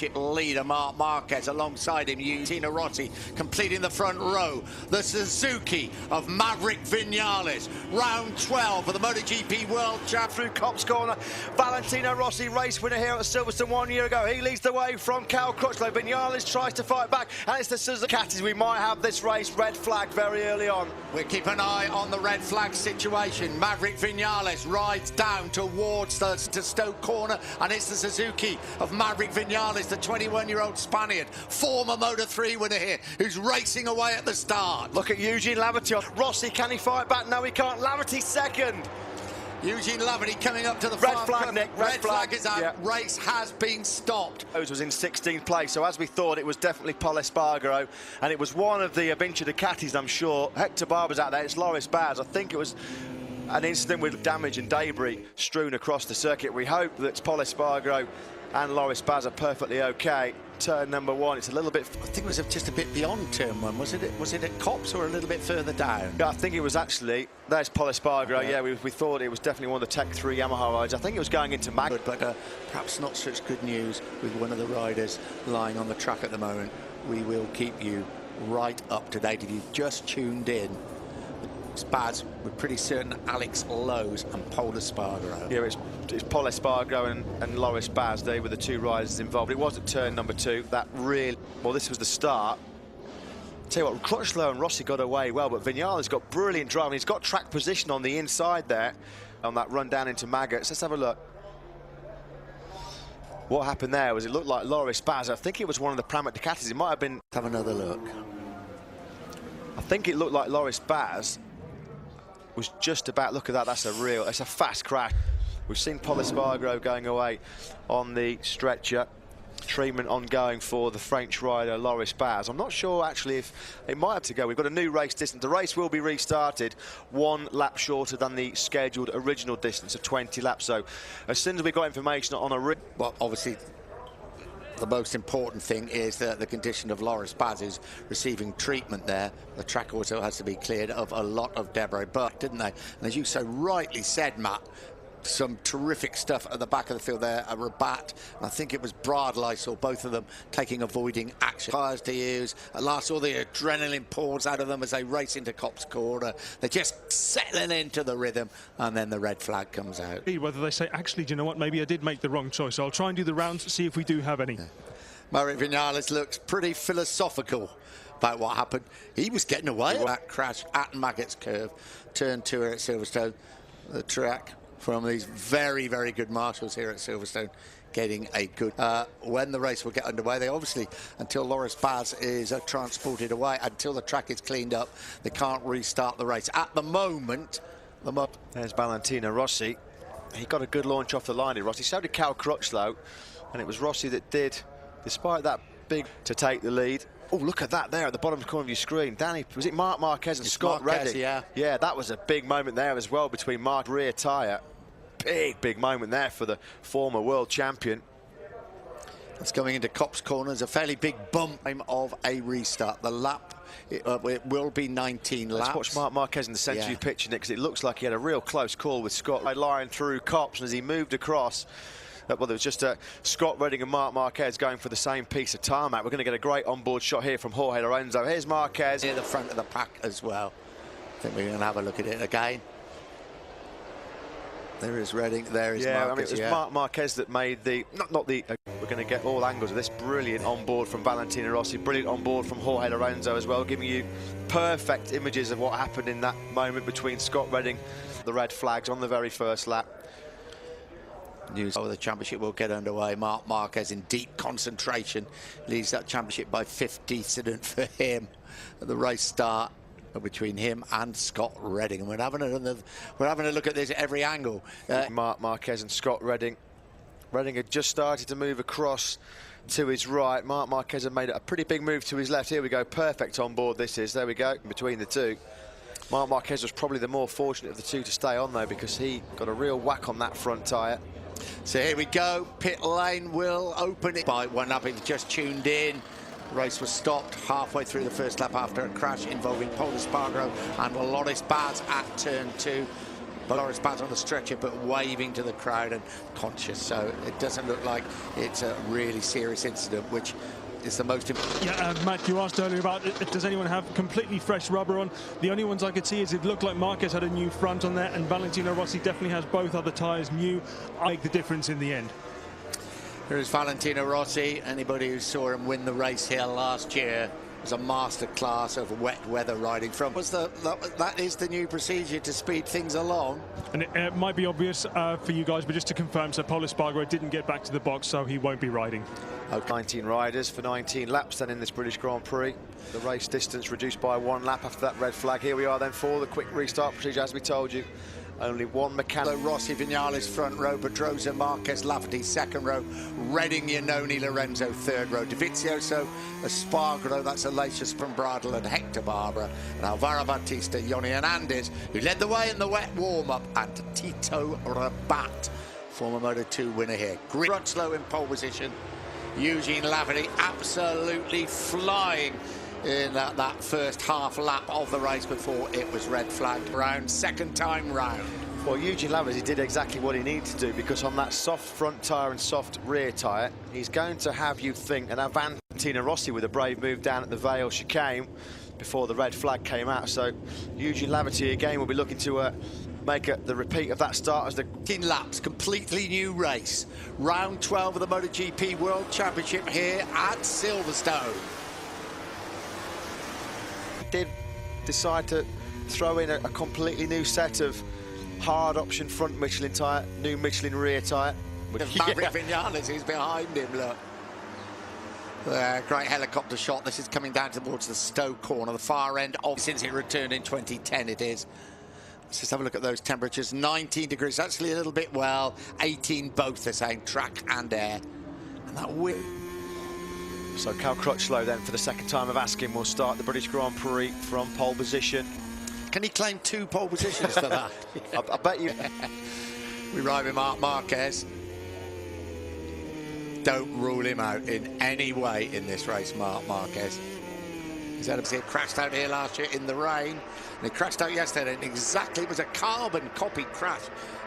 Leader Marc Marquez alongside him, Valentino Rossi completing the front row. The Suzuki of Maverick Vinales, round 12 for the MotoGP World Champ. Through Copse Corner, Valentino Rossi, race winner here at Silverstone 1 year ago. He leads the way from Cal Crutchlow. Vinales tries to fight back, and it's the Suzuki. We might have this race red flag very early on. We'll keep an eye on the red flag situation. Maverick Vinales rides down towards the Stoke Corner, and it's the Suzuki of Maverick Vinales, the 21-year-old Spaniard, former Moto3 winner here, who's racing away at the start. Look at Eugene Laverty. Rossi, can he fight back? No, he can't. Laverty second. Eugene Laverty coming up to the red flag, Nick. Red flag is out. Yeah. Race has been stopped. Was in 16th place, so as we thought, it was definitely Pol Espargaro, and it was one of the Vinci Ducatis, I'm sure. Hector Barber's out there. It's Loris Baz. I think it was an incident with damage and debris strewn across the circuit. We hope that Pol Espargaro and Loris Baz are perfectly okay. Turn number one, it's a little bit... I think it was just a bit beyond turn one. Was it at Copse or a little bit further down? Yeah, I think it was actually... There's Pol Espargaro, yeah, we thought it was definitely one of the Tech 3 Yamaha rides. I think it was going into Mag. But perhaps not such good news with one of the riders lying on the track at the moment. We will keep you right up to date. If you've just tuned in, Spaz, we're pretty certain Alex Lowe's and Pol Espargaro. Yeah, it's Pol Espargaro and Loris Baz. They were the two riders involved. It was at turn number 2. That really... Well, this was the start. Tell you what, Crutchlow and Rossi got away well, but Vinales got brilliant driving. He's got track position on the inside there on that run down into Maggots. Let's have a look. What happened there was it looked like Loris Baz. I think it was one of the Pramac Ducatis. It might have been... Have another look. I think it looked like Loris Baz was just about... Look at that, that's a fast crash. We've seen Pol Espargaro going away on the stretcher. Treatment ongoing for the French rider Loris Baz. I'm not sure actually if it might have to go. We've got a new race distance. The race will be restarted 1 lap shorter than the scheduled original distance of 20 laps. So as soon as we got information on a... Well, obviously, the most important thing is that the condition of Loris Baz is receiving treatment there. The track also has to be cleared of a lot of debris, but didn't they? And as you so rightly said, Matt, some terrific stuff at the back of the field there. A Rabat, and I think it was Bradl, I saw both of them avoiding action. Tires to use. At last, all the adrenaline pours out of them as they race into Copse Corner. They're just settling into the rhythm, and then the red flag comes out. Whether they say, actually, do you know what, maybe I did make the wrong choice. I'll try and do the rounds to see if we do have any. Yeah. Maverick Vinales looks pretty philosophical about what happened. He was getting away with that crash at Maggots Curve. Turn 2 here at Silverstone. The track from these very, very good marshals here at Silverstone, getting a good... when the race will get underway, they obviously, until Loris Baz is transported away, until the track is cleaned up, they can't restart the race. At the moment... There's Valentino Rossi. He got a good launch off the line here, Rossi. So did Cal Crutchlow, and it was Rossi that did, despite that big, to take the lead. Oh, look at that there at the bottom corner of your screen. Danny, was it Marc Marquez and Scott Redding? Yeah. Yeah, that was a big moment there as well between Marc rear tyre. Big moment there for the former world champion. It's coming into Copse Corner. There's a fairly big bump of a restart. The lap, it will be 19 laps. Let's watch Marc Marquez in the centre of your picture, Nick, because it looks like he had a real close call with Scott lying through Copse, and as he moved across, well, there was just Scott Redding and Marc Marquez going for the same piece of tarmac. We're going to get a great onboard shot here from Jorge Lorenzo. Here's Marquez. Near the front of the pack as well. I think we're going to have a look at it again. There is Redding, there is Marquez. I mean, it was Marc Marquez that made the... we're going to get all angles of this. Brilliant onboard from Valentino Rossi, brilliant onboard from Jorge Lorenzo as well, giving you perfect images of what happened in that moment between Scott Redding, the red flags on the very first lap. News of the championship will get underway. Marc Marquez in deep concentration leads that championship by 50 incident for him at the race start between him and Scott Redding, and we're having a look at this at every angle. Marc Marquez and Scott Redding. Redding had just started to move across to his right. Marc Marquez had made a pretty big move to his left. Here we go, perfect on board this is. There we go, between the two. Marc Marquez was probably the more fortunate of the two to stay on though, because he got a real whack on that front tyre. So here we go, pit lane will open it by 1 lap. If you just tuned in, the race was stopped halfway through the first lap after a crash involving Pol Espargaro and Loris Baz at turn 2. But Loris Paz on the stretcher, but waving to the crowd and conscious. So it doesn't look like it's a really serious incident, which is the most important. Yeah, Matt, you asked earlier about does anyone have completely fresh rubber on. The only ones I could see is it looked like Marquez had a new front on there, and Valentino Rossi definitely has both other tyres new. I make the difference in the end. Here's Valentino Rossi. Anybody who saw him win the race here last year was a master class of wet weather riding. That is the new procedure to speed things along. And it might be obvious for you guys, but just to confirm, so Pol Espargaro didn't get back to the box, so he won't be riding. Okay. 19 riders for 19 laps then in this British Grand Prix. The race distance reduced by 1 lap after that red flag. Here we are then for the quick restart procedure, as we told you. Only one mechanic. Rossi, Vinales front row, Pedrosa, Marquez, Lafferty second row, Redding, Iannone, Lorenzo third row, Dovizioso, Espargaro, that's Aleix from Bradle and Hector Barbara, and Alvaro Bautista, Yoni Hernandez, who led the way in the wet warm-up, and Tito Rabat, former Moto2 winner here. Crutchlow in pole position, Eugene Lafferty absolutely flying in that first half lap of the race before it was red flagged round, second time round. Well, Eugene Lafferty did exactly what he needed to do, because on that soft front tyre and soft rear tyre, he's going to have you think, and have Valentino Rossi with a brave move down at the Vale chicane before the red flag came out. So Eugene Lafferty again will be looking to make the repeat of that start as the 10 laps, completely new race. Round 12 of the MotoGP World Championship here at Silverstone. Did decide to throw in a completely new set of hard option front Michelin tyre, new Michelin rear tyre. Maverick Vinales is behind him, look. Great helicopter shot. This is coming down towards the Stowe corner, the far end of since it returned in 2010 it is. Let's just have a look at those temperatures. 19 degrees, actually a little bit, well, 18 both, they're saying, track and air. And that wind. So Cal Crutchlow then, for the second time of asking, will start the British Grand Prix from pole position. Can he claim 2 pole positions for that? I bet you. We ride with Marc Marquez. Don't rule him out in any way in this race, Marc Marquez. He's had a crashed out here last year in the rain, and he crashed out yesterday, and exactly, it was a carbon copy crash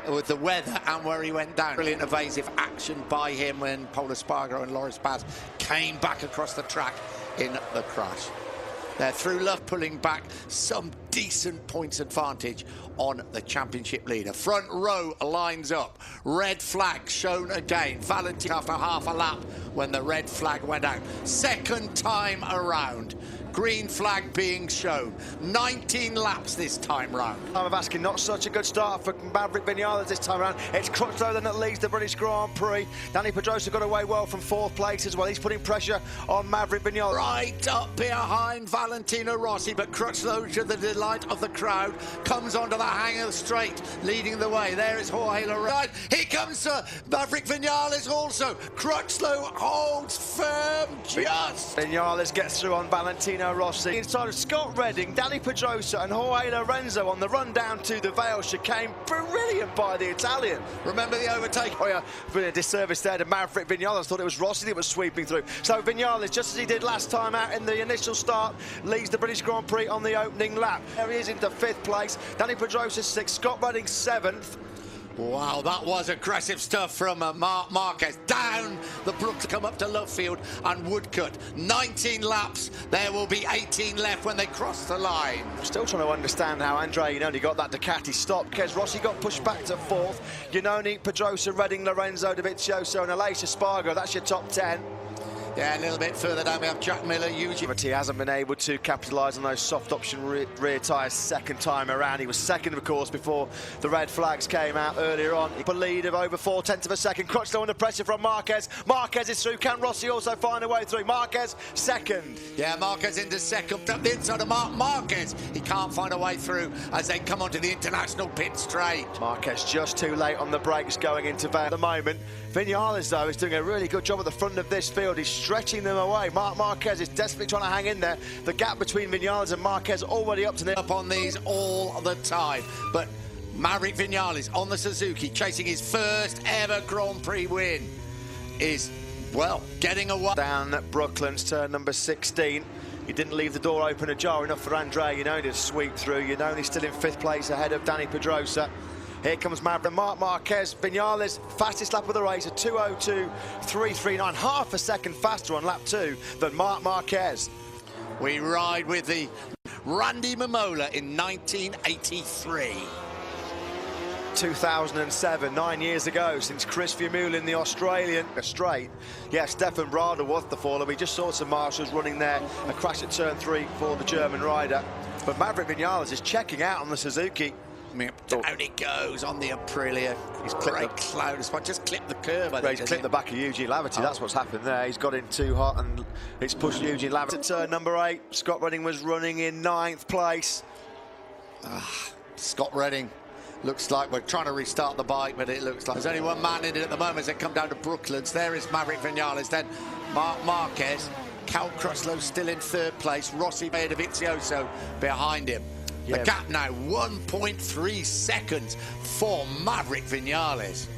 with the weather and where he went down. Brilliant evasive action by him when Pol Espargaro and Loris Paz came back across the track in the crash. They're through love pulling back some decent points advantage on the championship leader. Front row lines up. Red flag shown again. Valentino after half a lap when the red flag went out. Second time around. Green flag being shown. 19 laps this time round. Time of asking, not such a good start for Maverick Vinales this time around. It's Crutchlow then that leads the British Grand Prix. Danny Pedrosa got away well from 4th place as well. He's putting pressure on Maverick Vinales. Right up behind Valentino Rossi, but Crutchlow, to the delight of the crowd, comes onto the hang of the straight, leading the way. There is Jorge Lorenzo. Here comes Maverick Vinales also. Crutchlow holds firm just. Vinales gets through on Valentino Rossi. Inside of Scott Redding, Danny Pedrosa and Jorge Lorenzo on the run down to the Vale chicane. Brilliant by the Italian. Remember the overtake. Oh yeah, been a disservice there to Maverick Vinales. Thought it was Rossi that was sweeping through. So Vinales, just as he did last time out in the initial start, leads the British Grand Prix on the opening lap. There he is into 5th place. Danny Pedrosa 6th, Scott Redding 7th. Wow, that was aggressive stuff from Marc Marquez. Down the brook to come up to Lovefield and Woodcut. 19 laps. There will be 18 left when they cross the line. Still trying to understand how Andrea Iannone got that Ducati stop. Kes Rossi got pushed back to 4th. Iannone, Pedrosa, Redding, Lorenzo, Dovizioso and Aleix Espargaro. That's your top 10. Yeah, a little bit further down we have Jack Miller, Eugene. He hasn't been able to capitalise on those soft option rear tyres second time around. He was second, of course, before the red flags came out earlier on. A lead of over 0.4 of a second. Crutchlow under pressure from Marquez. Marquez is through. Can Rossi also find a way through? Marquez second. Yeah, Marquez into second. Up the inside of Marquez. He can't find a way through as they come onto the international pit straight. Marquez just too late on the brakes going into Vale at the moment. Vinales, though, is doing a really good job at the front of this field. He's stretching them away. Marc Marquez is desperately trying to hang in there. The gap between Vinales and Marquez already up to nil. Up on these all the time. But Maverick Vinales on the Suzuki, chasing his first ever Grand Prix win, is, well, getting away. Down at Brooklands, turn number 16. He didn't leave the door open ajar enough for Andrea Iannone to sweep through. Iannone still in 5th place ahead of Danny Pedrosa. Here comes Maverick. Marc Marquez, Vinales, fastest lap of the race, a 2:02.339, half a second faster on lap 2 than Marc Marquez. We ride with the Randy Mamola in 1983. 2007, 9 years ago, since Chris Vermeulen, the Australian, straight. Yeah, Stefan Bradl was the faller. We just saw some marshals running there, a crash at turn 3 for the German rider. But Maverick Vinales is checking out on the Suzuki. Down it goes on the Aprilia. He's clipped the cloud spot, just clipped the curve. He's clipped the back of Eugene Laverty. That's what's happened there. He's got in too hot and it's pushed Eugene Laverty. At turn number 8, Scott Redding was running in 9th place. Scott Redding. Looks like we're trying to restart the bike, but it looks like there's only one man in it at the moment as they come down to Brooklands. There is Maverick Vinales, then Marc Marquez. Cal Crutchlow still in 3rd place. Rossi Dovizioso behind him. Yeah. The gap now 1.3 seconds for Maverick Vinales.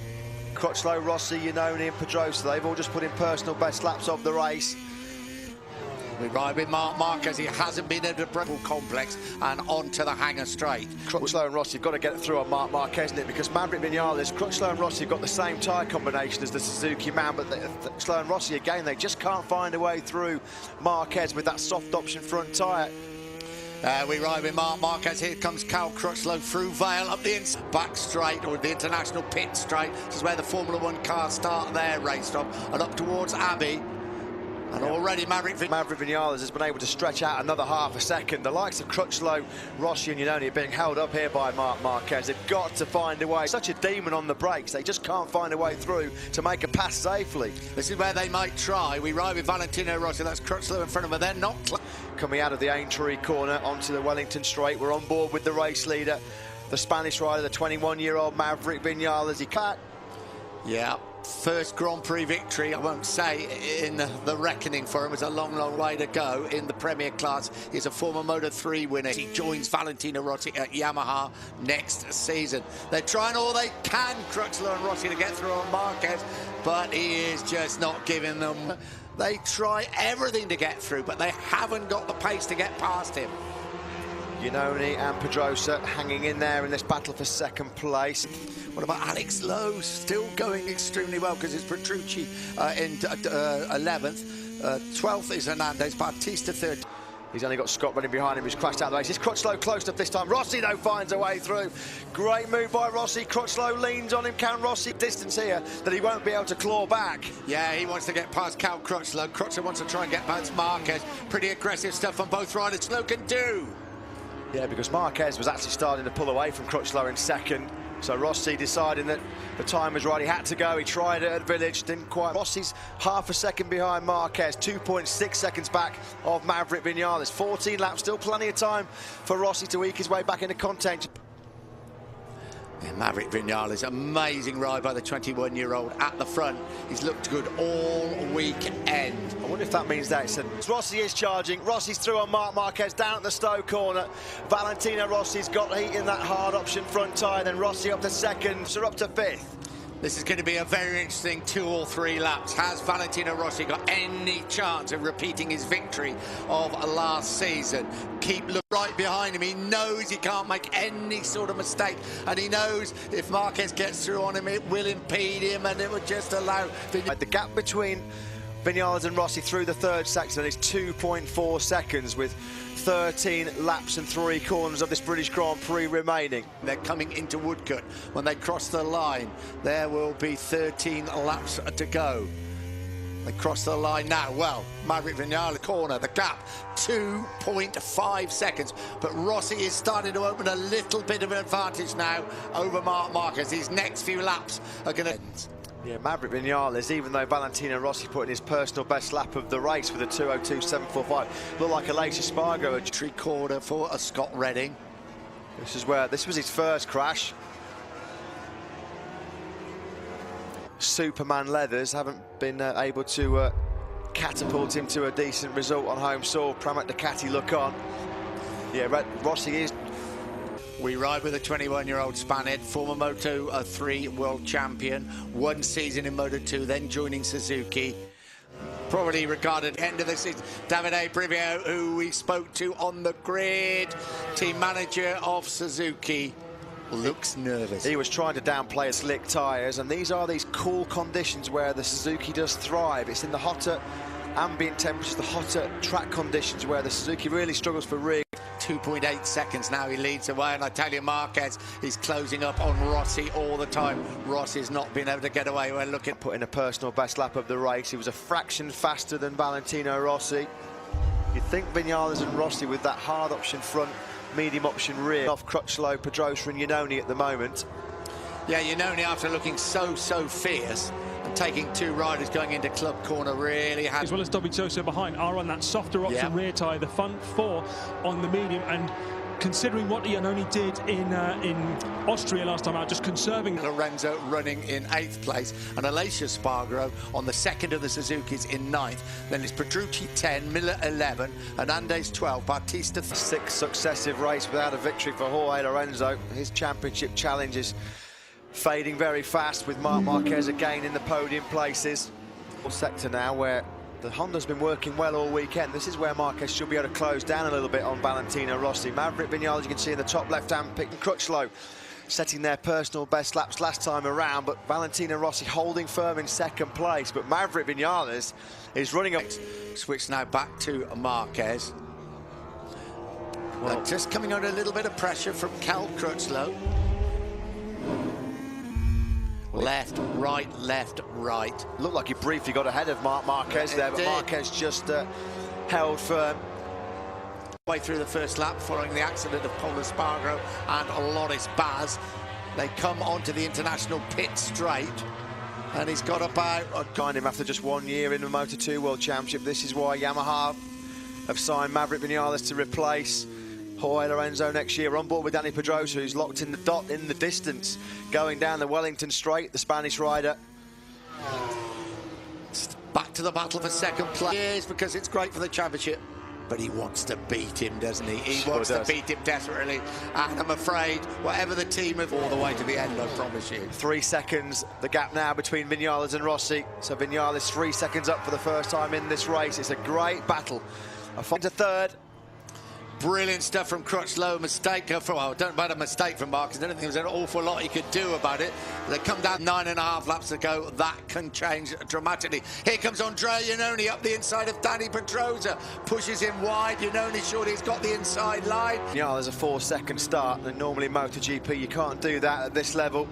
Crutchlow, Rossi, Iannone and Pedrosa, they've all just put in personal best laps of the race. We ride with Marc Marquez. He hasn't been at the Breville complex and onto the hangar straight. Crutchlow and Rossi have got to get it through on Marc Marquez, isn't it? Because Maverick Vinales, Crutchlow and Rossi have got the same tyre combination as the Suzuki man, but Crutchlow and Rossi, again, they just can't find a way through Marquez with that soft option front tyre. We ride with Marc Marquez. Here comes Cal Crutchlow through Vale up the back straight, or the international pit straight. This is where the Formula 1 cars start their race stop, and up towards Abbey. And already Maverick Vinales has been able to stretch out another half a second. The likes of Crutchlow, Rossi and Iannone are being held up here by Marc Marquez. They've got to find a way. Such a demon on the brakes. They just can't find a way through to make a pass safely. This is where they might try. We ride with Valentino Rossi. That's Crutchlow in front of them. They're not coming out of the Aintree corner onto the Wellington straight. We're on board with the race leader, the Spanish rider, the 21-year-old Maverick Vinales. He cut. Yeah. First Grand Prix victory, I won't say in the reckoning for him. It's a long, long way to go in the Premier class. He's a former Moto3 winner. He joins Valentino Rossi at Yamaha next season. They're trying all they can, Crutchlow and Rossi, to get through on Marquez, but he is just not giving them. They try everything to get through, but they haven't got the pace to get past him. Iannone and Pedrosa hanging in there in this battle for 2nd place. What about Alex Lowe? Still going extremely well because it's Petrucci in 11th. 12th is Hernandez, Bautista 3rd. He's only got Scott running behind him, who's crashed out of the race. Is Crutchlow close up this time? Rossi, though, finds a way through. Great move by Rossi. Crutchlow leans on him. Can Rossi distance here that he won't be able to claw back? Yeah, he wants to get past Cal Crutchlow. Crutchlow wants to try and get past Marquez. Pretty aggressive stuff on both riders. Lowe can do. Yeah, because Marquez was actually starting to pull away from Crutchlow in 2nd. So Rossi deciding that the time was right. He had to go. He tried it at Village, didn't quite. Rossi's half a second behind Marquez, 2.6 seconds back of Maverick Vinales. 14 laps, still plenty of time for Rossi to eke his way back into contention. Yeah, Maverick Vinales, amazing ride by the 21-year-old at the front. He's looked good all weekend. I wonder if that means that Rossi is charging. Rossi's through on Marc Marquez down at the Stowe corner. Valentino Rossi's got heat in that hard option front tyre. Then Rossi up to 2nd, so up to 5th. This is going to be a very interesting 2 or 3 laps. Has Valentino Rossi got any chance of repeating his victory of last season? Keep looking right behind him. He knows he can't make any sort of mistake, and he knows if Marquez gets through on him, it will impede him, and it will just allow... The gap between Vinales and Rossi through the 3rd section is 2.4 seconds with 13 laps and 3 corners of this British Grand Prix remaining. They're coming into Woodcote. When they cross the line, there will be 13 laps to go. They cross the line now. Well, Maverick Vinales corner, the gap 2.5 seconds, but Rossi is starting to open a little bit of an advantage now over Marc Marquez. These next few laps are going to end. Yeah, Maverick Vinales, even though Valentino Rossi put in his personal best lap of the race with a 2:02.745, looked like a Lace Espargaro. A three-quarter for a Scott Redding. This was his first crash. Superman leathers haven't been able to catapult him to a decent result on home soil. Pramac Ducati look on. Yeah, Rossi is. We ride with a 21-year-old Spaniard, former Moto3 world champion, 1 season in Moto2, then joining Suzuki. Probably regarded end of the season. Davide Brivio, who we spoke to on the grid, team manager of Suzuki. looks nervous. He was trying to downplay his slick tyres, and these are these cool conditions where the Suzuki does thrive. It's in the hotter ambient temperatures, the hotter track conditions where the Suzuki really struggles for rig. 2.8 seconds now he leads away, and I tell you, Marquez is closing up on Rossi all the time. Rossi's not been able to get away. We're looking, put in a personal best lap of the race. He was a fraction faster than Valentino Rossi. You'd think Vinales and Rossi with that hard option front, medium option rear, off Crutchlow, Pedrosa and Iannone at the moment. Yeah, Iannone, after looking so fierce and taking two riders going into club corner, really has... As well as Dovizioso behind are on that softer option rear tyre, the front four on the medium, and considering what Iannone did in Austria last time out, just conserving... Lorenzo running in 8th place, and Alessio Spargaro on the second of the Suzukis in 9th. Then it's Petrucci 10, Miller 11, Hernandez 12, Bautista... 6th successive race without a victory for Jorge Lorenzo. His championship challenge is fading very fast, with Marc Marquez again in the podium places. Sector now where the Honda's been working well all weekend. This is where Marquez should be able to close down a little bit on Valentino Rossi. Maverick Vinales, you can see in the top left-hand pick, and Crutchlow setting their personal best laps last time around, but Valentino Rossi holding firm in 2nd place. But Maverick Vinales is running up. Switch now back to Marquez. Well, just coming under a little bit of pressure from Cal Crutchlow. Left, right, left, right. Looked like he briefly got ahead of Marc Marquez there, but Marquez just held firm. Way through the first lap following the accident of Pol Espargaro and Loris Baz. They come onto the international pit straight, and he's got about... Joined him after just 1 year in the Moto2 World Championship. This is why Yamaha have signed Maverick Vinales to replace Jorge Lorenzo next year, on board with Dani Pedrosa, who's locked in the dot in the distance, going down the Wellington Straight, the Spanish rider. Back to the battle for 2nd place, because it's great for the championship. But he wants to beat him, doesn't he? He wants to beat him desperately. And I'm afraid, whatever the team have, all the way to the end, I promise you. 3 seconds, the gap now between Vinales and Rossi. So Vinales 3 seconds up for the first time in this race. It's a great battle. A fight to 3rd. Brilliant stuff from Crutchlow. Mistake from, well, don't about a mistake from Marquez. I don't think there was an awful lot he could do about it. They come down 9.5 laps ago. That can change dramatically. Here comes Andrea Iannone up the inside of Dani Pedrosa. Pushes him wide. Iannone surely he's got the inside line. Yeah, there's a 4-second start, and normally MotoGP you can't do that at this level.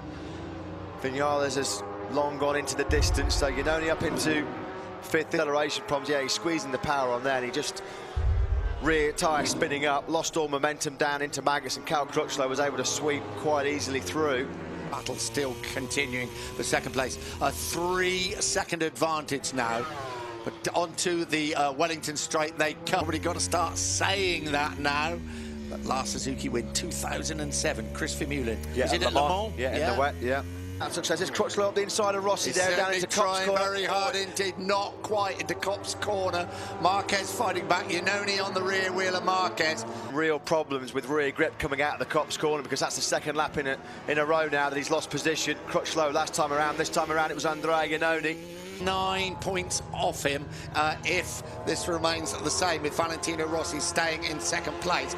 Vinales has long gone into the distance, so Iannone up into 5th. Acceleration problems. Yeah, he's squeezing the power on there, and he just... rear tyre spinning up, lost all momentum down into Magnus, and Cal Crutchlow was able to sweep quite easily through. Battle still continuing for 2nd place. A 3-second advantage now. But onto the Wellington Straight they come. Already got to start saying that now. But last Suzuki win 2007, Chris Vermeulen. Yeah, Is it at Le Mans? Yeah, in the wet, yeah. Success is Crutchlow up the inside of Rossi there, down into Copse corner. Very hard indeed, not quite into Copse corner. Marquez fighting back, Iannone on the rear wheel of Marquez. Real problems with rear grip coming out of the Copse corner, because that's the 2nd lap in a row now that he's lost position. Crutchlow last time around, this time around it was Andrea Iannone. 9 points off him if this remains the same, if Valentino Rossi staying in 2nd place.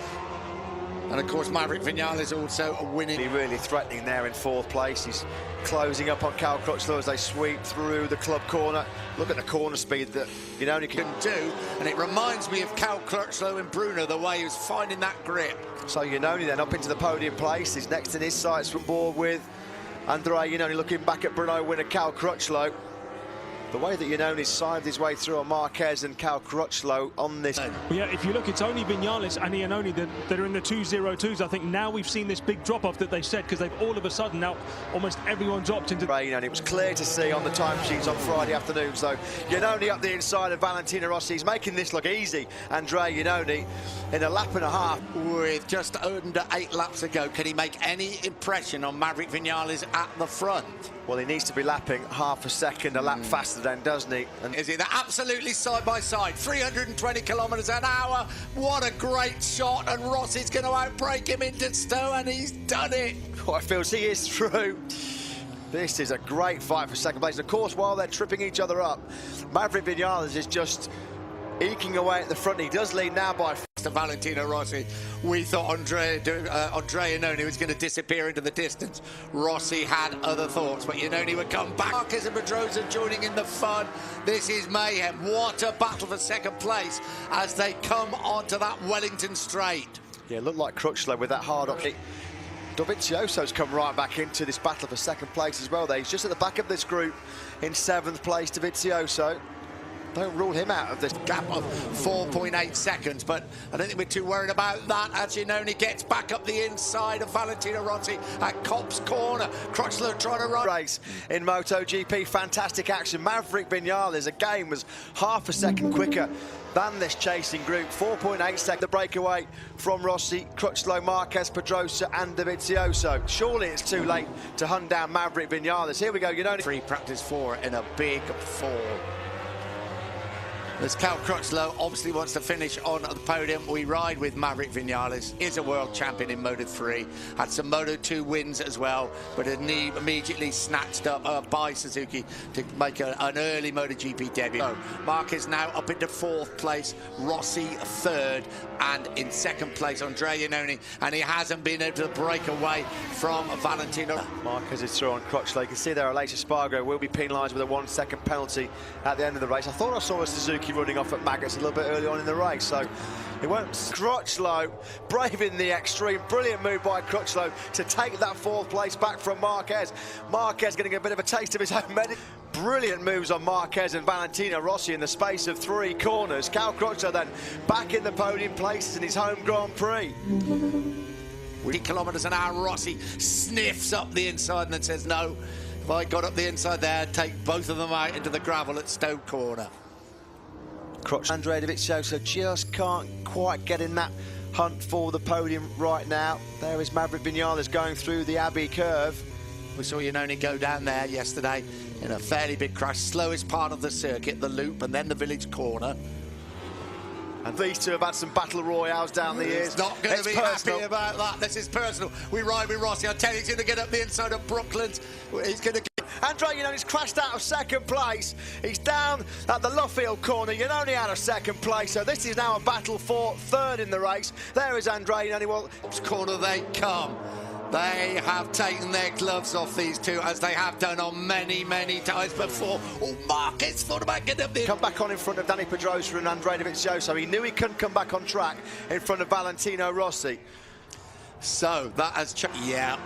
And of course Maverick Vinales also winning. He's really threatening there in 4th place. He's closing up on Cal Crutchlow as they sweep through the club corner. Look at the corner speed that Iannone can do, and it reminds me of Cal Crutchlow and Bruno, the way he was finding that grip. So Iannone then up into the podium place. He's next in his sights from board with Andrea Iannone, looking back at Bruno winner Cal Crutchlow. The way that Iannone sived his way through on Marquez and Cal Crutchlow on this. Well, yeah, if you look, it's only Vinales and Iannone that are in the 2.02s. I think now we've seen this big drop-off that they said, because they've all of a sudden now almost everyone's dropped into... And it was clear to see on the timesheets on Friday afternoon. So Iannone up the inside of Valentino Rossi. He's making this look easy. Andrea Iannone in a lap and a half. With just under 8 laps ago, can he make any impression on Maverick Vinales at the front? Well, he needs to be lapping half a second a lap faster then, doesn't he? And is he? They're absolutely side by side, 320 kilometres an hour. What a great shot, and Rossi's going to outbrake him into Stowe, and he's done it. What I feel he is through. This is a great fight for 2nd place. Of course, while they're tripping each other up, Maverick Vinales is just eking away at the front. He does lead now by to Valentino Rossi. We thought Andrea Iannone was going to disappear into the distance. Rossi had other thoughts, but Iannone would come back. Marquez and Pedrosa joining in the fun. This is mayhem. What a battle for second place as they come onto that Wellington straight. Yeah, looked like Crutchlow with that hard up hit. Dovizioso's come right back into this battle for second place as well. He's just at the back of this group in 7th place, Dovizioso. Don't rule him out of this gap of 4.8 seconds, but I don't think we're too worried about that as Iannone gets back up the inside of Valentino Rossi at Copse Corner. Crutchlow trying to run. Race in MotoGP, fantastic action. Maverick Vinales again was half a second quicker than this chasing group. 4.8 seconds the breakaway from Rossi, Crutchlow, Marquez, Pedrosa and Dovizioso. Surely it's too late to hunt down Maverick Vinales. Here we go, Iannone. Free practice 4 in a big fall. As Cal Crutchlow obviously wants to finish on the podium. We ride with Maverick Vinales. Is a world champion in Moto3. Had some Moto2 wins as well, but immediately snatched up by Suzuki to make an early MotoGP debut. So Marquez now up into 4th place, Rossi 3rd, and in 2nd place Andrea Iannone, and he hasn't been able to break away from Valentino. Marquez is through on Crutchlow. You can see there Aleix Espargaro will be penalised with a 1-second penalty at the end of the race. I thought I saw a Suzuki running off at Maggots a little bit early on in the race, so it won't. Crutchlow braving the extreme. Brilliant move by Crutchlow to take that 4th place back from Marquez. Marquez getting a bit of a taste of his own medicine. Brilliant moves on Marquez and Valentino Rossi in the space of 3 corners. Cal Crutchlow then back in the podium places in his home Grand Prix. 8 kilometres an hour, Rossi sniffs up the inside and then says, no, if I got up the inside there, I'd take both of them out into the gravel at Stoke Corner. Andrea Dovizioso just can't quite get in that hunt for the podium right now. There is Maverick Vinales going through the Abbey curve. We saw Iannone go down there yesterday in a fairly big crash. Slowest part of the circuit, the loop, and then the village corner. And these two have had some battle royales down the years. He's not going to be happy about that. This is personal. We ride with Rossi. I tell you, he's going to get up the inside of Brooklands. He's going to get... Andrea Iannone's crashed out of 2nd place. He's down at the Luffield corner. Iannone out of 2nd place. So this is now a battle for 3rd in the race. There is Andrea Iannone. Well, corner they come. They have taken their gloves off, these two, as they have done on many, many times before. Oh, Marquez thought about getting up there. Come back on in front of Dani Pedrosa and Andrea Dovizioso. He knew he couldn't come back on track in front of Valentino Rossi. So that has changed. Yeah.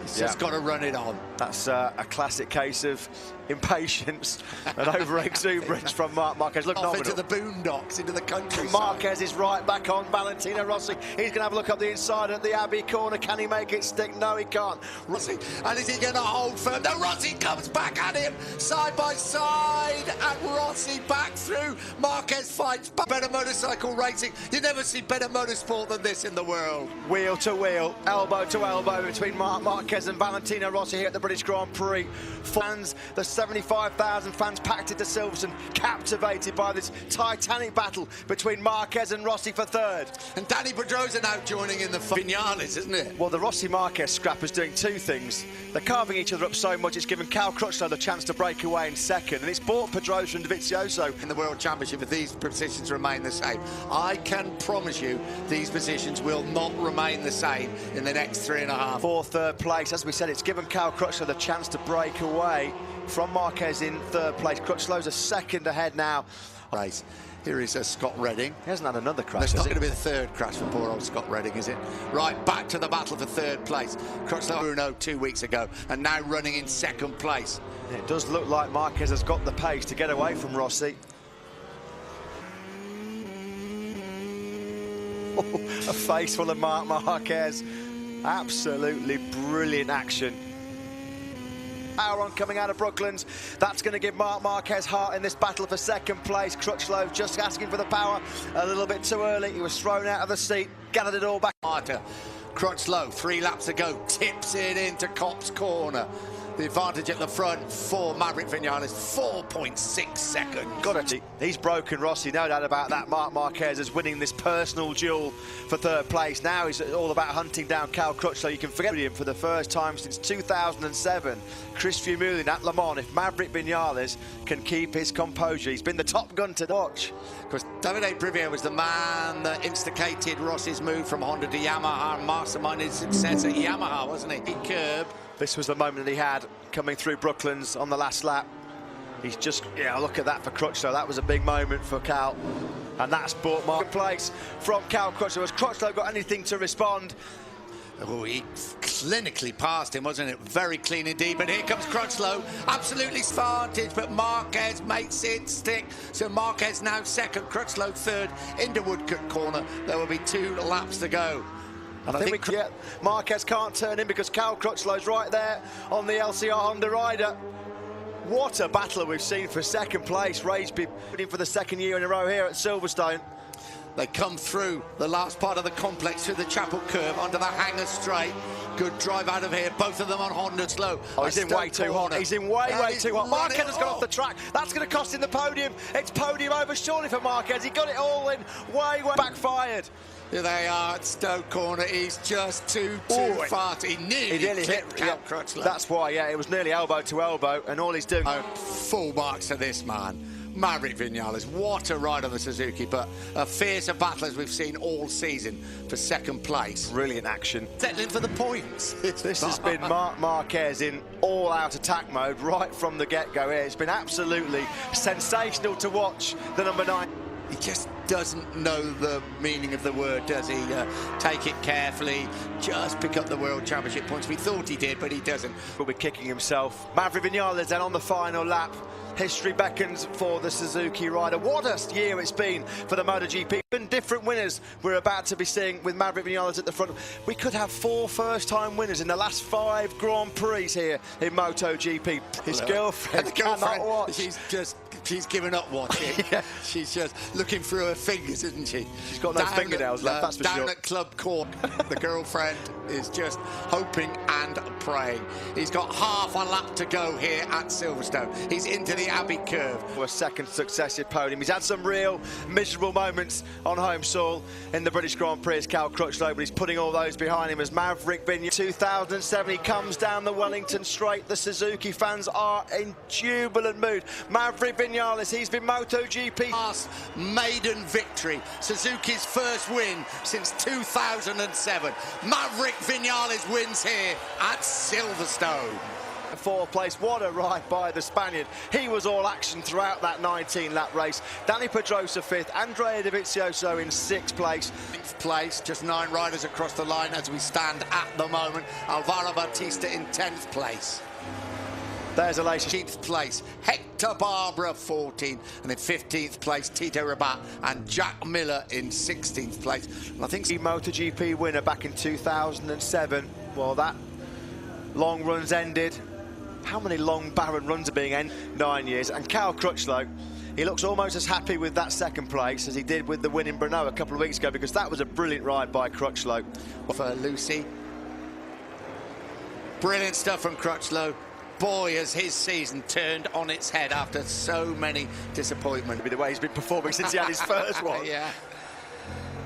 He's just got to run it on. That's a classic case of impatience and over-exuberance from Marquez. Look, off into the boondocks, into the countryside. Marquez is right back on Valentino Rossi. He's going to have a look up the inside at the Abbey corner. Can he make it stick? No, he can't. Rossi, and is he going to hold firm? No, Rossi comes back at him, side by side, and Rossi back through. Marquez fights back. Better motorcycle racing. You never see better motorsport than this in the world. Wheel to wheel, elbow to elbow between Marquez and Valentino Rossi here at the British Grand Prix. Fans, the 75,000 fans packed into Silverstone, captivated by this titanic battle between Marquez and Rossi for 3rd. And Dani Pedrosa now joining in the Vinales, isn't it? Well, the Rossi-Marquez scrap is doing 2 things. They're carving each other up so much, it's given Cal Crutchlow the chance to break away in 2nd, and it's bought Pedrosa and Dovizioso. In the World Championship, if these positions remain the same, I can promise you these positions will not remain the same in the next 3.5. For 3rd place, as we said, it's given Cal Crutchlow the chance to break away from Marquez in 3rd place. Crutchlow's a 2nd ahead now. Race. Here is Scott Redding. He hasn't had another crash. It's not going to be the 3rd crash for poor old Scott Redding, is it? Right, back to the battle for 3rd place. Crutchlow Bruno 2 weeks ago, and now running in 2nd place. It does look like Marquez has got the pace to get away from Rossi. Oh, a face full of Marquez. Absolutely brilliant action. Power on coming out of Brooklands. That's going to give Marquez heart in this battle for 2nd place. Crutchlow just asking for the power a little bit too early. He was thrown out of the seat, gathered it all back. Crutchlow, 3 laps to go, tips it into Copse Corner. The advantage at the front for Maverick Vinales, 4.6 seconds. Got it. He's broken Rossi, no doubt about that. Marc Marquez is winning this personal duel for third place. Now he's all about hunting down Cal Crutchlow. You can forget him for the first time since 2007. Chris Froome at Le Mans. If Maverick Vinales can keep his composure, he's been the top gun to watch. Because Davide Briviere was the man that instigated Rossi's move from Honda to Yamaha and masterminded his success at Yamaha, wasn't he? He curbed. This was the moment that he had coming through Brooklands on the last lap. He's just, look at that for Crutchlow. That was a big moment for Cal. And that's brought Mark place from Cal Crutchlow. Has Crutchlow got anything to respond? Oh, he clinically passed him, wasn't it? Very clean indeed. But here comes Crutchlow. Absolutely advantage, but Marquez makes it stick. So Marquez now second, Crutchlow third into Woodcote Corner. There will be 2 laps to go. And I think Marquez can't turn in because Cal Crutchlow's right there on the LCR Honda rider. What a battle we've seen for second place. Ragesby putting for the second year in a row here at Silverstone. They come through the last part of the complex through the Chapel Curve onto the Hangar Straight. Good drive out of here. Both of them on Honda slow. Oh, he's in way too hot. He's in way too hot. Marquez has gone off the track. That's going to cost him the podium. It's podium over surely for Marquez. He got it all in. Way backfired. Here they are at Stoke Corner. He's just too fast. He nearly hit Cal Crutchlow. That's why, it was nearly elbow to elbow, and all he's doing. Full marks to this man. Maverick Vinales, what a ride on the Suzuki, but a fiercer battle as we've seen all season for second place. Brilliant action. Settling for the points. This has been Marc Marquez in all-out attack mode right from the get-go here. It's been absolutely sensational to watch, the number 9. He just doesn't know the meaning of the word, does he? Take it carefully, just pick up the World Championship points. We thought he did, but he doesn't. Will be kicking himself. Maverick Vinales then on the final lap. History beckons for the Suzuki rider. What a year it's been for the MotoGP. Even different winners we're about to be seeing with Maverick Vinales at the front. We could have 4 first-time winners in the last 5 Grand Prix here in MotoGP. His girlfriend cannot watch. She's given up watching. She's just looking through her fingers, isn't she? She's got no fingernails left, that's for sure. Down at Club Court, the girlfriend is just hoping and praying. He's got half a lap to go here at Silverstone. He's into the Abbey Curve. For a second successive podium. He's had some real miserable moments on home soil in the British Grand Prix as Cal Crutchlow, but he's putting all those behind him as Maverick Vinales. 2007, he comes down the Wellington Straight. The Suzuki fans are in jubilant mood. Maverick Vinales, he's been MotoGP. Last maiden victory, Suzuki's first win since 2007. Maverick Vinales wins here at Silverstone. 4th place, what a ride by the Spaniard. He was all action throughout that 19-lap race. Danny Pedrosa 5th, Andrea Dovizioso in 6th place. 6th place, just 9 riders across the line as we stand at the moment. Alvaro Bautista in 10th place. There's a lace. 15th place, Hector Barbera 14, and in 15th place, Tito Rabat and Jack Miller in 16th place. And I think the MotoGP winner back in 2007. Well, that long run's ended. How many long barren runs are being ended? 9 years. And Cal Crutchlow, he looks almost as happy with that second place as he did with the win in Brno a couple of weeks ago, because that was a brilliant ride by Crutchlow. For Lucy, brilliant stuff from Crutchlow. Boy, has his season turned on its head after so many disappointments. The way he's been performing since he had his first one. Yeah.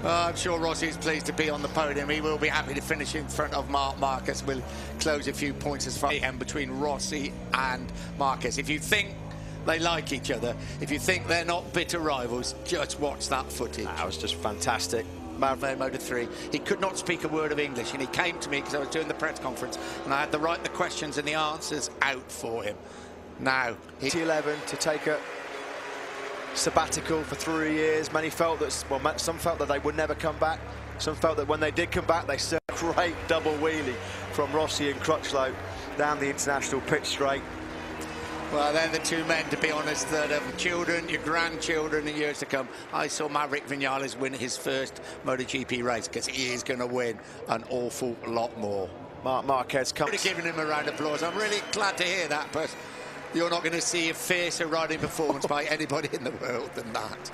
I'm sure Rossi is pleased to be on the podium. He will be happy to finish in front of Marc Marquez. We'll close a few points as far as between Rossi and Marquez. If you think they like each other, if you think they're not bitter rivals, just watch that footage. That was just fantastic. Moto 3. He could not speak a word of English, and he came to me because I was doing the press conference, and I had to write the questions and the answers out for him. Now, 11 to take a sabbatical for 3 years. Many felt that, well, some felt that they would never come back. Some felt that when they did come back, they saw a great double wheelie from Rossi and Crutchlow down the international pitch straight. Well, they're the 2 men, to be honest, that have children, your grandchildren in years to come. I saw Maverick Vinales win his first MotoGP race, because he is going to win an awful lot more. Marc Marquez comes. Giving him a round of applause. I'm really glad to hear that, but you're not going to see a fiercer riding performance by anybody in the world than that.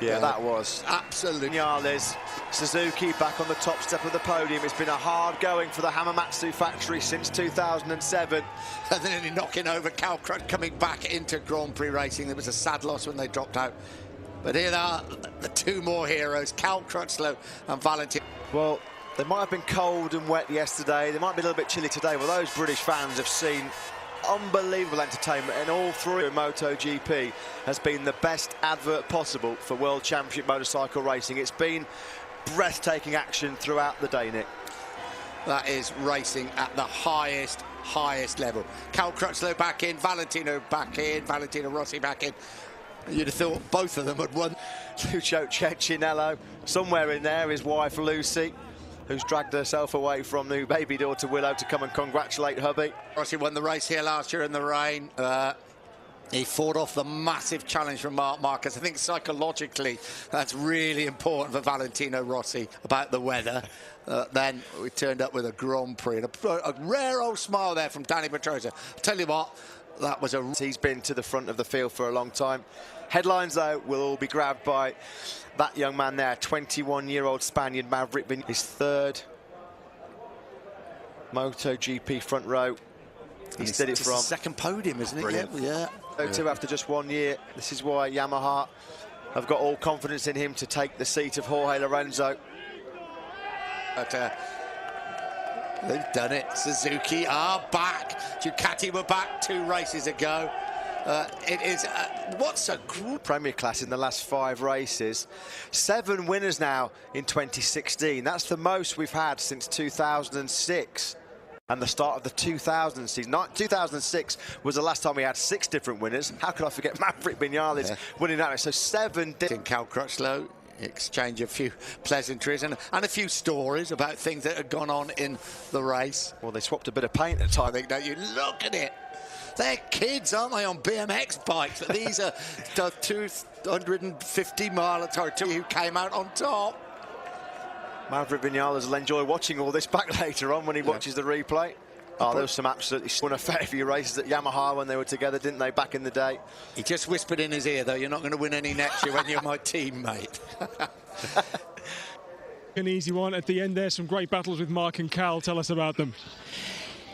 Yeah, that was absolutely. Vinales, Suzuki back on the top step of the podium. It's been a hard going for the Hamamatsu factory since 2007. And then knocking over Cal Crutchlow, coming back into Grand Prix racing. There was a sad loss when they dropped out. But here they are, the two more heroes, Cal Crutchlow and Valentin. Well, they might have been cold and wet yesterday. They might be a little bit chilly today. Well, those British fans have seen unbelievable entertainment, and all through MotoGP has been the best advert possible for World Championship motorcycle racing. It's been breathtaking action throughout the day, Nick. That is racing at the highest level. Cal Crutchlow back in, Valentino back in, Valentino Rossi back in. You'd have thought both of them had won. Lucio Cecchinello, somewhere in there, his wife Lucy, who's dragged herself away from new baby daughter Willow to come and congratulate hubby. Rossi won the race here last year in the rain. He fought off the massive challenge from Marc Marquez. I think psychologically that's really important for Valentino Rossi about the weather. Then we turned up with a Grand Prix and a rare old smile there from Danny Pedrosa. I'll tell you what, that was a... He's been to the front of the field for a long time. Headlines, though, will all be grabbed by that young man there, 21-year-old Spaniard Maverick Vinales, his third MotoGP front row. He did it from second podium, isn't it? Brilliant. Yeah. Two after just 1 year. This is why Yamaha have got all confidence in him to take the seat of Jorge Lorenzo. But they've done it. Suzuki are back. Ducati were back 2 races ago. It is what's a group Premier class in the last 5 races. 7 winners now in 2016. That's the most we've had since 2006 and the start of the 2000 season. 2006 was the last time we had 6 different winners. How could I forget Maverick Vinales winning that race? So 7 in Cal Crutchlow. Exchange a few pleasantries and a few stories about things that had gone on in the race. Well, they swapped a bit of paint at the time. I think, don't you? Look at it. They're kids, aren't they, on BMX bikes? But these are the 250-mile who came out on top. Maverick Vinales will enjoy watching all this back later on when he watches the replay. Oh, there was some absolutely won a fair few races at Yamaha when they were together, didn't they, back in the day? He just whispered in his ear, though, you're not going to win any next year when you're my teammate. An easy one at the end there. Some great battles with Mark and Cal. Tell us about them.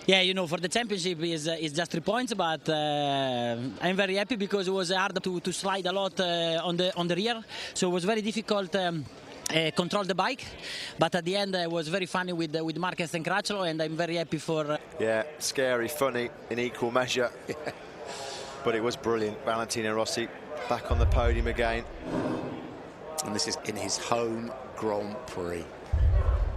Yeah, you know, for the championship is just 3 points, but I'm very happy because it was hard to slide a lot on the rear, so it was very difficult. Control the bike, but at the end it was very funny with Marquez and Crutchlow, and I'm very happy for... Yeah, scary, funny in equal measure. But it was brilliant. Valentino Rossi back on the podium again. And this is in his home Grand Prix.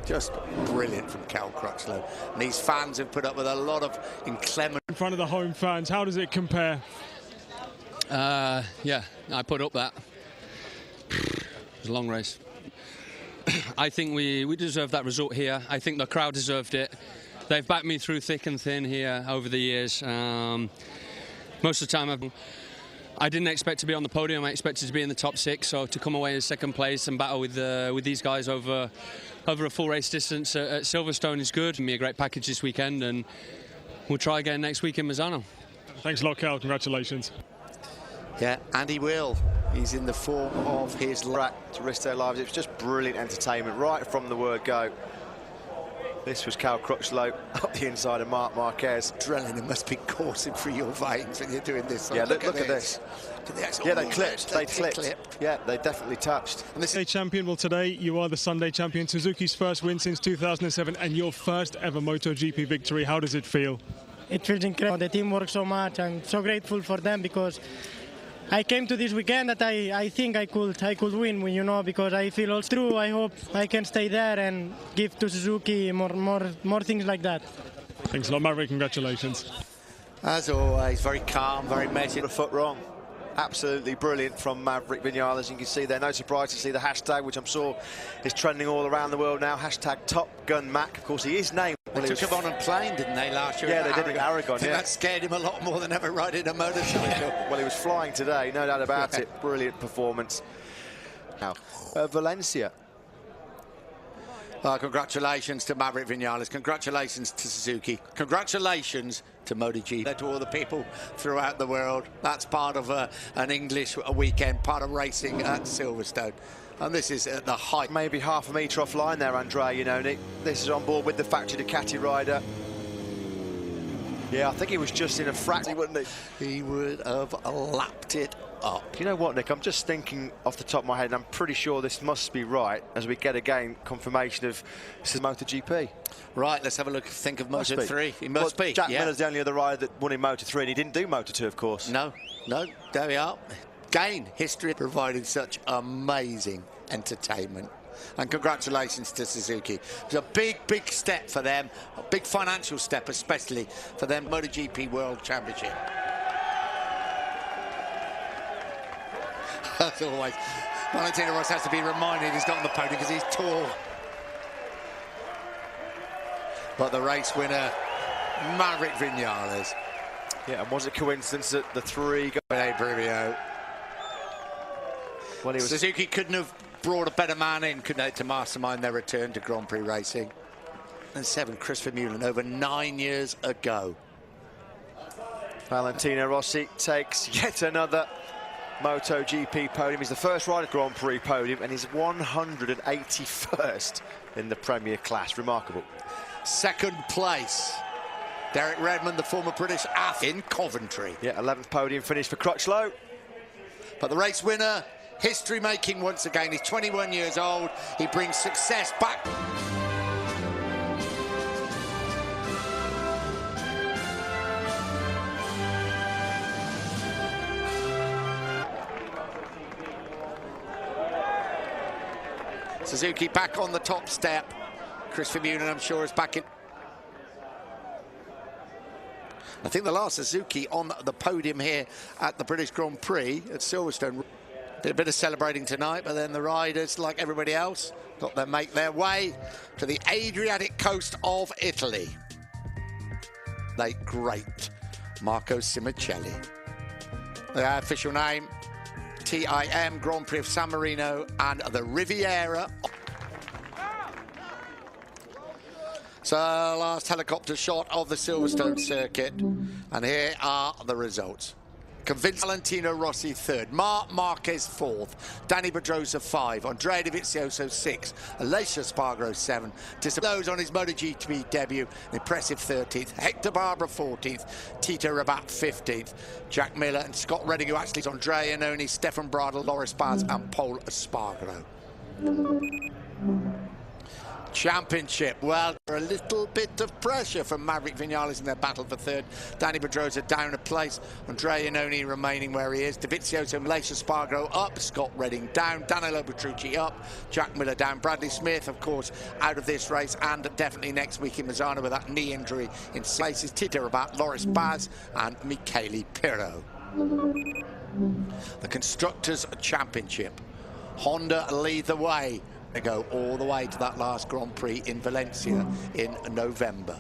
Just brilliant from Cal Crutchlow. And these fans have put up with a lot of inclement... In front of the home fans, how does it compare? Yeah, I put up that. It was a long race. I think we deserved that result here. I think the crowd deserved it. They've backed me through thick and thin here over the years. Most of the time I didn't expect to be on the podium. I expected to be in the top 6, so to come away in second place and battle with these guys over a full race distance at Silverstone is good. Give me a great package this weekend, and we'll try again next week in Misano. Thanks a lot, Cal. Congratulations. Yeah, and he will. He's in the form of his track to risk their lives. It was just brilliant entertainment right from the word go. This was Cal Crutchlow up the inside of Marc Marquez. Adrenaline must be coursing through your veins when you're doing this. Yeah, look at this. Yeah, they clipped. They clipped. Yeah, they definitely touched. And this is champion. Well, today you are the Sunday champion. Suzuki's first win since 2007 and your first ever MotoGP victory. How does it feel? It feels incredible. The team works so much. I'm so grateful for them because I came to this weekend that I think I could win, you know, because I feel all through. I hope I can stay there and give to Suzuki more things like that. Thanks a lot, Maverick. Congratulations. As always, very calm, very measured. A foot wrong. Absolutely brilliant from Maverick Vinales. You can see there, no surprise to see the hashtag, which I'm sure is trending all around the world now. Hashtag Top Gun Mac. Of course, he is named. They took him on a plane, didn't they, last year? Yeah, they did in Aragon. I think that scared him a lot more than ever riding a motorcycle. Well, he was flying today, no doubt about it. Brilliant performance. Now, Valencia. Congratulations to Maverick Vinales. Congratulations to Suzuki. Congratulations to MotoGP, to all the people throughout the world. That's part of an English weekend, part of racing at Silverstone. And this is at the height. Maybe half a metre offline there, Andrea Iannone. This is on board with the factory Ducati rider. Yeah, I think he was just in a fraction, wouldn't he? He would have lapped it up. You know what, Nick? I'm just thinking off the top of my head, and I'm pretty sure this must be right, as we get again confirmation of this is MotoGP. Right, let's have a look. Think of Moto3. He must be. Jack Miller's the only other rider that won in Moto3, and he didn't do Moto2, of course. No, there we are. Again, history provided such amazing entertainment. And congratulations to Suzuki. It was a big step for them, a big financial step especially for them MotoGP World Championship. As always, Valentino Rossi has to be reminded he's got on the podium because he's tall. But the race winner, Maverick Vinales. Yeah, and was it coincidence that the three go Brivio. Well, Suzuki couldn't have brought a better man in, couldn't they, to mastermind their return to Grand Prix racing. And 7, Christopher Mullen, over 9 years ago. Valentino Rossi takes yet another MotoGP podium. He's the first rider Grand Prix podium, and he's 181st in the Premier class. Remarkable. Second place, Derek Redmond, the former British athlete in Coventry. Yeah, 11th podium finish for Crutchlow. But the race winner, history making once again. He's 21 years old. He brings success back. Suzuki back on the top step. Christopher Mullen, I'm sure, is back in. I think the last Suzuki on the podium here at the British Grand Prix at Silverstone. Did a bit of celebrating tonight, but then the riders, like everybody else, got to make their way to the Adriatic coast of Italy. Late great Marco Simoncelli. The official name, TIM Grand Prix of San Marino and the Riviera. So, last helicopter shot of the Silverstone circuit, and here are the results. Convinced Valentino Rossi 3rd, Marc Marquez 4th, Dani Pedrosa 5, Andrea Dovizioso 6, Aleix Espargaro 7, those on his MotoGP debut, an impressive 13th, Hector Barbera 14th, Tito Rabat 15th, Jack Miller and Scott Redding, who actually is Andrea Iannone, Stefan Bradl, Loris Baz and Pol Espargaro. Championship, well, a little bit of pressure from Maverick Vinales in their battle for 3rd. Dani Pedrosa down a place, Andrea Iannone remaining where he is, Dovizioso and Aleix Espargaro up, Scott Redding down, Danilo Petrucci up, Jack Miller down, Bradley Smith, of course, out of this race, and definitely next week in Misano with that knee injury in places, Tito Rabat, Loris Baz and Michele Pirro. The Constructors' Championship. Honda lead the way. They go all the way to that last Grand Prix in Valencia in November.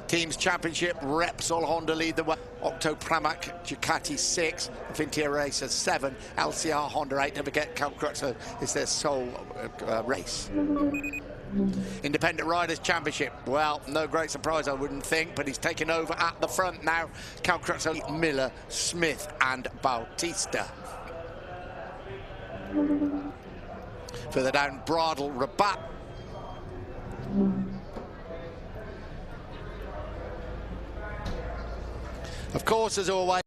Teams Championship, Repsol Honda lead the way. Octo Pramac Ducati 6, Vintia Racer 7, LCR Honda 8. Don't forget, Cal Crutchlow is their sole race. Independent Riders Championship, well, no great surprise I wouldn't think, but he's taken over at the front now. Cal Crutchlow, Miller, Smith and Bautista. Further down, Bradl, Rabat. Of course, as always,